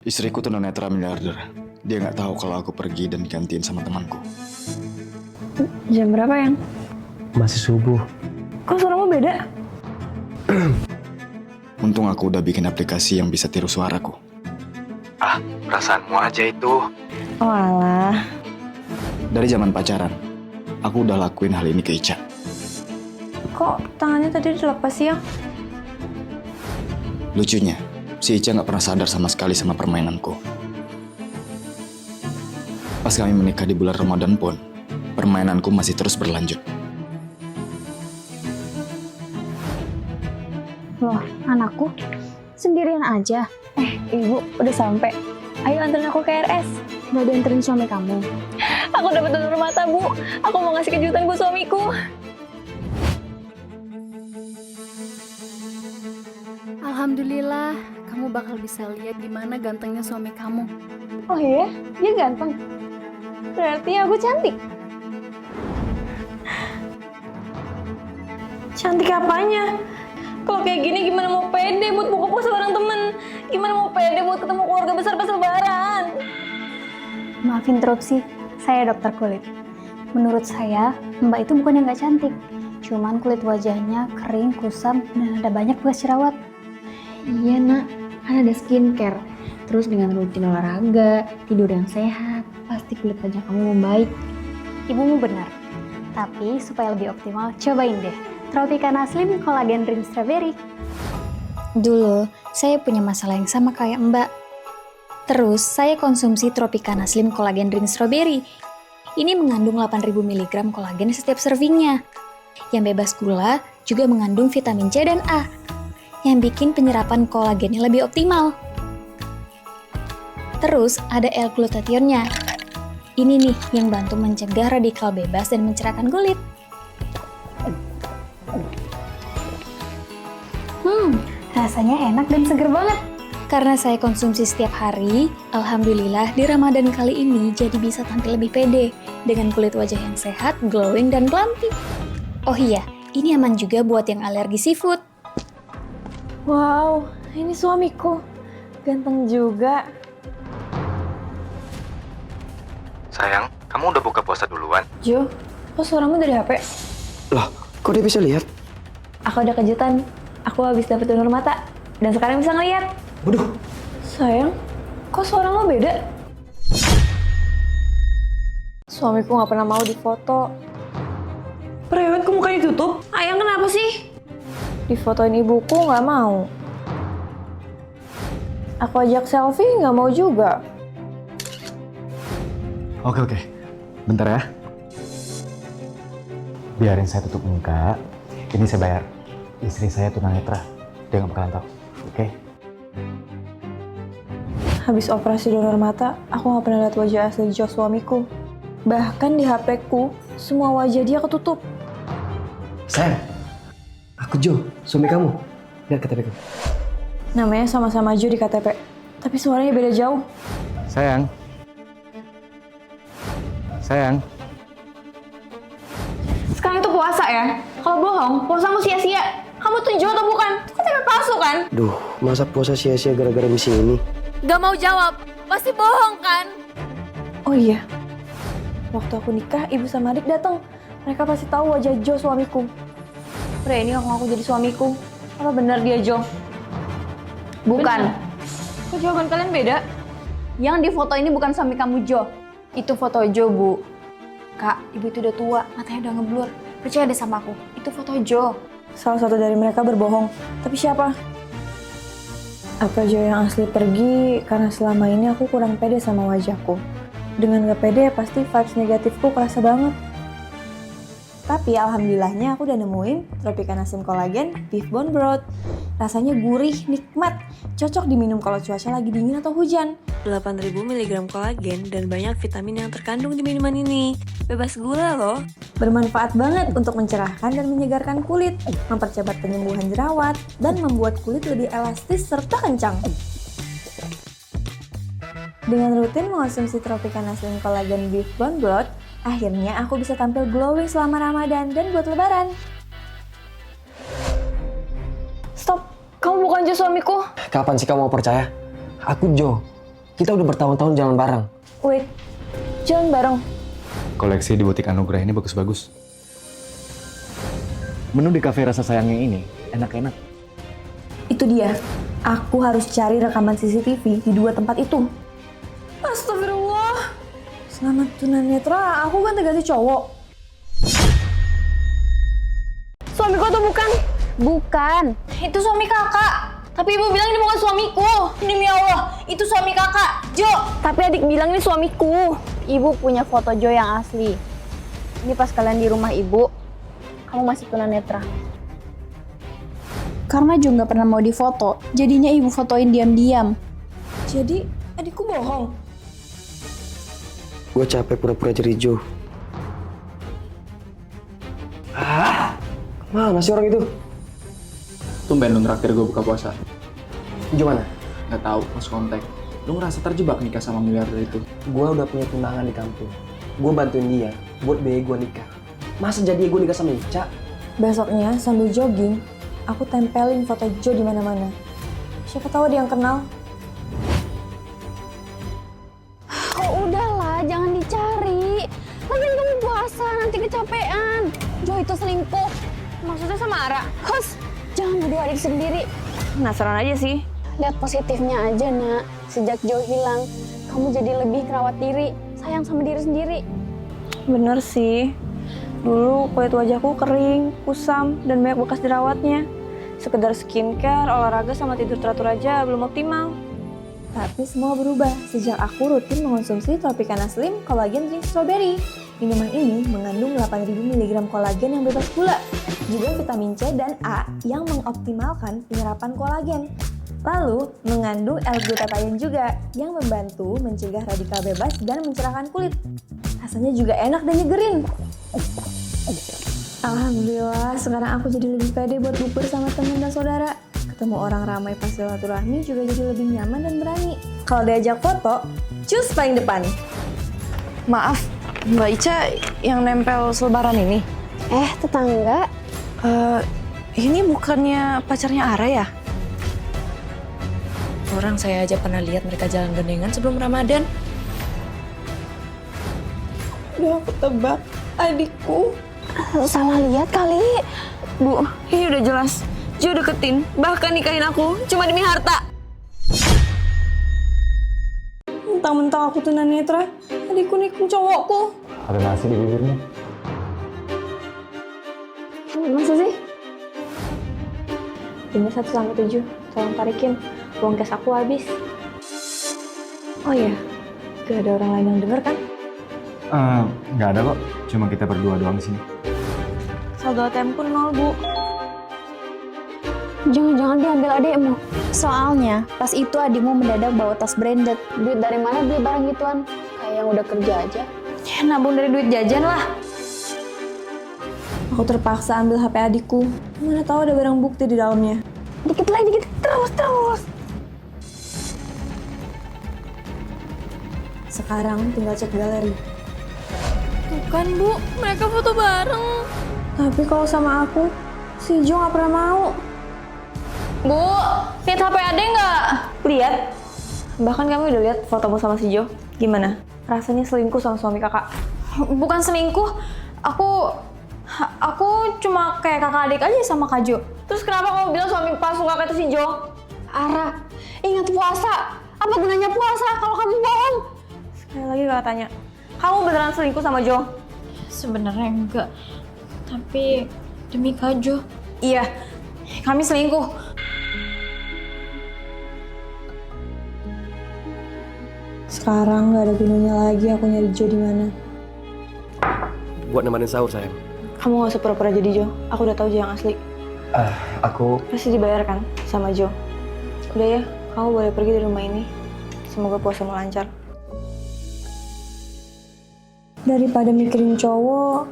Istriku tunanetra miliarder. Dia nggak tahu kalau aku pergi dan digantiin sama temanku. Jam berapa, Yang? Masih subuh. Kok suaramu beda? Untung aku udah bikin aplikasi yang bisa tiru suaraku. Perasaanmu aja itu. Oh alah. Dari zaman pacaran, aku udah lakuin hal ini ke Ica. Kok tangannya tadi dilepas sih, Yang? Lucunya, si Ica nggak pernah sadar sama sekali sama permainanku. Pas kami menikah di bulan Ramadan pun, permainanku masih terus berlanjut. Loh, anakku sendirian aja. Ibu, udah sampai. Ayo anterin aku ke RS. Gak dianterin suami kamu. Aku dapat donor mata, Bu. Aku mau ngasih kejutan buat suamiku. Alhamdulillah, kamu bakal bisa lihat gimana gantengnya suami kamu. Oh iya? Dia ganteng. Berarti aku cantik. Cantik apanya? Kalau kayak gini gimana mau pede buat buka puasa bareng temen? Gimana mau pede buat ketemu keluarga besar pas lebaran? Maaf interupsi, saya dokter kulit. Menurut saya, Mbak itu bukan yang gak cantik. Cuman kulit wajahnya kering, kusam, dan ada banyak bekas jerawat. Iya nak, kan ada skincare. Terus dengan rutin olahraga, tidur yang sehat, pasti kulit wajah kamu membaik. Ibumu benar. Tapi supaya lebih optimal, cobain deh Tropicana Slim Collagen Drink Strawberry. Dulu, saya punya masalah yang sama kayak Mbak. Terus, saya konsumsi Tropicana Slim Collagen Drink Strawberry. Ini mengandung 8.000 mg kolagen setiap servingnya. Yang bebas gula, juga mengandung vitamin C dan A, yang bikin penyerapan kolagennya lebih optimal. Terus, ada L-glutathionnya. Ini nih yang bantu mencegah radikal bebas dan mencerahkan kulit. Rasanya enak dan seger banget. Karena saya konsumsi setiap hari, alhamdulillah di Ramadan kali ini jadi bisa tampil lebih pede dengan kulit wajah yang sehat, glowing, dan plumpy. Oh iya, ini aman juga buat yang alergi seafood. Wow, ini suamiku. Ganteng juga. Sayang, kamu udah buka puasa duluan? Jo, kok suaramu dari HP? Loh, kok dia bisa lihat? Aku ada kejutan. Aku habis dapet donor mata. Dan sekarang bisa ngeliat. Waduh, Sayang, kok suaramu beda? Suamiku gak pernah mau difoto. Prewed kok mukanya ditutup? Ayang kenapa sih? Difotoin ibuku gak mau. Aku ajak selfie gak mau juga. Oke. Bentar ya. Biarin saya tutup muka. Ini saya bayar. Istri saya tunanetra. Dia nggak bakalan tahu. Oke? Habis operasi donor mata, aku gak pernah lihat wajah asli Jo suamiku. Bahkan di HP-ku, semua wajah dia ketutup. Sayang, aku Jo, suami kamu. Lihat KTP kamu. Namanya sama-sama Jo di KTP, tapi suaranya beda jauh. Sayang. Sekarang itu puasa ya? Kalau bohong, puasamu sia-sia. Kamu tuh Jo atau bukan? Itu KTP palsu kan? Duh, masa puasa sia-sia gara-gara misi ini? Gak mau jawab, pasti bohong kan? Oh iya, waktu aku nikah, ibu sama adik datang. Mereka pasti tahu wajah Jo suamiku. Pre, ini ngaku jadi suamiku. Apa benar dia Jo? Bukan. Kok jawaban kalian beda? Yang di foto ini bukan suami kamu, Jo. Itu foto Jo, Bu. Kak, ibu itu udah tua, matanya udah ngeblur. Percaya deh sama aku, itu foto Jo. Salah satu dari mereka berbohong. Tapi siapa? Apa Jo yang asli pergi karena selama ini aku kurang pede sama wajahku. Dengan gak pede pasti vibes negatifku kerasa banget. Tapi alhamdulillahnya aku udah nemuin Tropicana Slim Collagen Beef Bone Broth. Rasanya gurih, nikmat, cocok diminum kalau cuaca lagi dingin atau hujan. 8.000 mg kolagen dan banyak vitamin yang terkandung di minuman ini. Bebas gula loh. Bermanfaat banget untuk mencerahkan dan menyegarkan kulit, mempercepat penyembuhan jerawat, dan membuat kulit lebih elastis serta kencang. Dengan rutin mengonsumsi Tropicana Slim Collagen Beef Bone Broth, akhirnya aku bisa tampil glowing selama Ramadan dan buat lebaran. Stop, kamu bukan Jo suamiku. Kapan sih kamu mau percaya? Aku Jo, Kita udah bertahun-tahun jalan bareng. Wait, jalan bareng? Koleksi di butik Anugerah ini bagus-bagus. Menu di kafe rasa sayangnya ini enak-enak. Itu dia. Aku harus cari rekaman CCTV di 2 tempat itu. Astagfirullah. Selamat tunanetra, aku kan ganti cowok. Suamiku tuh bukan? Bukan. Itu suami kakak. Tapi ibu bilang ini bukan suamiku. Demi Allah, itu suami kakak, Jo. Tapi adik bilang ini suamiku. Ibu punya foto Jo yang asli. Ini pas kalian di rumah ibu, kamu masih tunanetra. Karena Jo nggak pernah mau difoto, jadinya ibu fotoin diam-diam. Jadi adikku bohong. Gue capek pura-pura jadi Jo. Mana sih orang itu? Tumben lu ngeraktir gue buka puasa. Jo mana? Nggak tahu, pas kontak. Lu ngerasa terjebak nikah sama miliarder itu. Gue udah punya tunangan di kampung. Gue bantuin dia buat biaya gue nikah. Masa jadi gue nikah sama Ica? Besoknya sambil jogging, aku tempelin foto Jo di mana-mana. Siapa tahu dia yang kenal. Oh udahlah, jangan dicari. Lagian kamu puasa, nanti kecapean. Jo itu selingkuh. Maksudnya sama Ara? Hus, jangan nuduh adik sendiri. Penasaran aja sih. Lihat positifnya aja, Nak. Sejak Jo hilang, kamu jadi lebih kerawat diri, sayang sama diri sendiri. Bener sih. Dulu kulit wajahku kering, kusam, dan banyak bekas jerawatnya. Sekedar skincare, olahraga, sama tidur teratur aja belum optimal. Tapi semua berubah sejak aku rutin mengonsumsi Tropicana Slim Collagen Drink Strawberry. Minuman ini mengandung 8.000 mg kolagen yang bebas gula, juga vitamin C dan A yang mengoptimalkan penyerapan kolagen. Lalu mengandung L-glutathione juga yang membantu mencegah radikal bebas dan mencerahkan kulit. Rasanya juga enak dan nyegerin. Alhamdulillah, sekarang aku jadi lebih pede buat bukber sama teman dan saudara. Ketemu orang ramai pas silaturahmi juga jadi lebih nyaman dan berani. Kalau diajak foto, cus paling depan. Maaf, Mbak Ica yang nempel selebaran ini. Tetangga. Ini bukannya pacarnya Ara ya? Orang saya aja pernah lihat mereka jalan gandengan sebelum Ramadan. Udah aku tebak, adikku. Salah lihat kali. Bu, ini udah jelas. Jo deketin, bahkan nikahin aku cuma demi harta. Mentang-mentang aku tunanetra, adikku nikung cowokku. Ada nasi di bibirmu. Masa sih? Ini 1 sampai 7, tolong tarikin. Uang cash aku habis. Oh iya, gak ada orang lain yang denger kan? Nggak ada kok. Cuma kita berdua doang di sini. Saldo ATM-ku 0, Bu. Jangan-jangan diambil adekmu. Soalnya, pas itu adikmu mendadak bawa tas branded. Duit dari mana beli barang gituan? Kayak yang udah kerja aja. Ya, nabung dari duit jajan lah. Aku terpaksa ambil HP adikku. Mana tahu ada barang bukti di dalamnya. Dikit lagi, dikit. Terus. Sekarang tinggal cek galeri. Bukan, Bu. Mereka foto bareng. Tapi kalau sama aku, si Jo gak pernah mau. Bu, lihat HP Ade nggak? Lihat. Bahkan kami udah lihat fotomu sama si Jo. Gimana? Rasanya selingkuh sama suami kakak? Bukan selingkuh. Aku cuma kayak kakak adik aja sama Kak Jo. Terus kenapa kamu bilang suami palsu kakak itu si Jo? Ara, ingat puasa. Apa gunanya puasa kalau kamu bohong? Sekali lagi kakak tanya, kamu beneran selingkuh sama Jo? Sebenarnya enggak. Tapi demi Kak Jo. Iya, kami selingkuh. Sekarang nggak ada gunanya lagi aku nyari Jo di mana. Buat nemenin sahur, sayang. Kamu nggak usah pura-pura jadi Jo. Aku udah tahu Jo yang asli. Aku Pasti dibayar kan sama Jo. Udah ya, kamu boleh pergi dari rumah ini. Semoga puasamu lancar. Daripada mikirin cowok,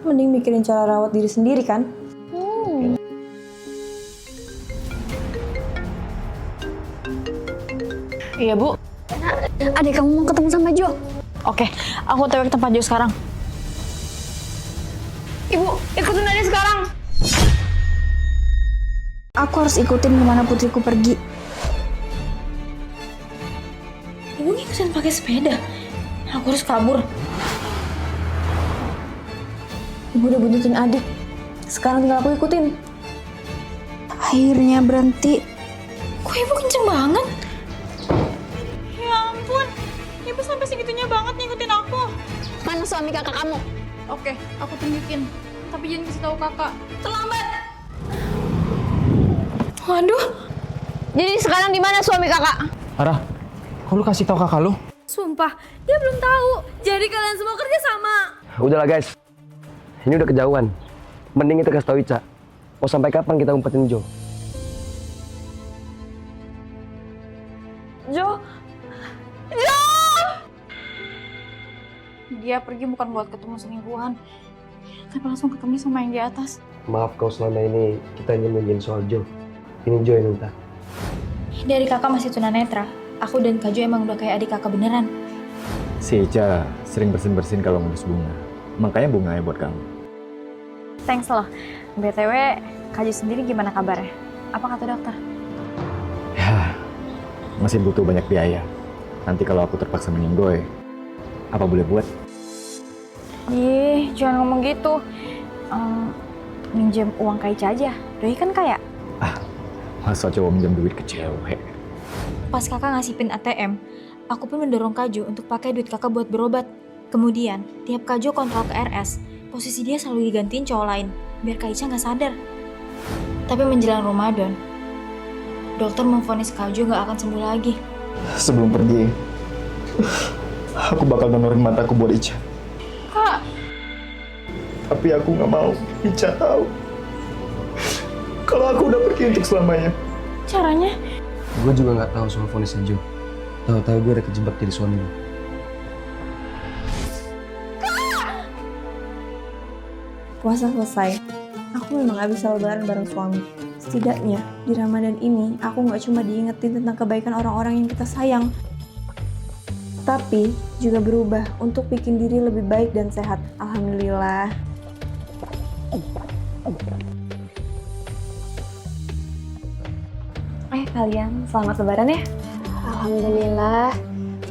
mending mikirin cara rawat diri sendiri kan? Iya, Bu. Adik kamu mau ketemu sama Jo. Oke, aku TW ke tempat Jo sekarang. Ibu, ikutin aja sekarang. Aku harus ikutin kemana putriku pergi. Ibu ngikutin pakai sepeda. Aku harus kabur. Ibu udah buntutin adik. Sekarang tinggal aku ikutin. Akhirnya berhenti. Kok ibu kenceng banget? Ya ampun, ibu sampai segitunya banget ngikutin aku. Mana suami kakak kamu? Oke, aku tunjukin. Tapi jangan kasih tahu kakak. Terlambat. Waduh. Jadi sekarang di mana suami kakak? Farah, kok lu kasih tahu kakak lu? Sumpah, dia belum tahu. Jadi kalian semua kerja sama. Udahlah guys, ini udah kejauhan. Mending kita kasih tahu Ica. Mau sampai kapan kita umpetin Jo? Jo. Dia pergi bukan buat ketemu selingkuhan, tapi langsung ketemu sama yang di atas. Maaf kalau selama ini kita hanya nyembunyiin soal Jo. Ini Jo yang minta. Dari kakak masih tunanetra. Aku dan Kak Jo emang udah kayak adik kakak beneran. Si Ica sering bersin-bersin kalau ngurus bunga. Makanya bunganya buat kamu. Thanks loh. BTW, Kak Jo sendiri gimana kabarnya? Apa kata dokter? Ya, masih butuh banyak biaya. Nanti kalau aku terpaksa meninggoy, apa boleh buat? Ih, jangan ngomong gitu. Minjem uang Kak Ica aja. Doi kan kaya. Masa cowok minjem duit ke cewek? Pas kakak ngasih pin ATM, aku pun mendorong Kak Jo untuk pakai duit kakak buat berobat. Kemudian, tiap Kak Jo kontrol ke RS, posisi dia selalu digantiin cowok lain, biar Kak Ica nggak sadar. Tapi menjelang Ramadan, dokter memvonis Kak Jo nggak akan sembuh lagi. Sebelum pergi, aku bakal donorin mataku buat Ica. Kak! Tapi aku nggak mau Ica tahu kalau aku udah pergi untuk selamanya. Caranya? Gue juga nggak tahu soal vonisnya Jo. Tahu-tahu gue udah kejebak jadi suami lo. Puasa selesai. Aku memang gak bisa lebaran bareng suami. Setidaknya, di Ramadan ini, aku gak cuma diingetin tentang kebaikan orang-orang yang kita sayang, tapi juga berubah untuk bikin diri lebih baik dan sehat. Alhamdulillah. Kalian selamat lebaran ya. Alhamdulillah.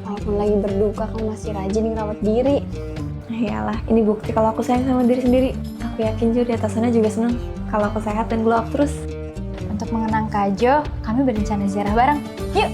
Walaupun lagi berduka, kamu masih rajin ngerawat diri. Iyalah, ini bukti kalau aku sayang sama diri sendiri. Aku yakin Jo di atas sana juga senang kalau aku sehat dan glow up terus. Untuk mengenang Kak Jo, kami berencana ziarah bareng. Yuk!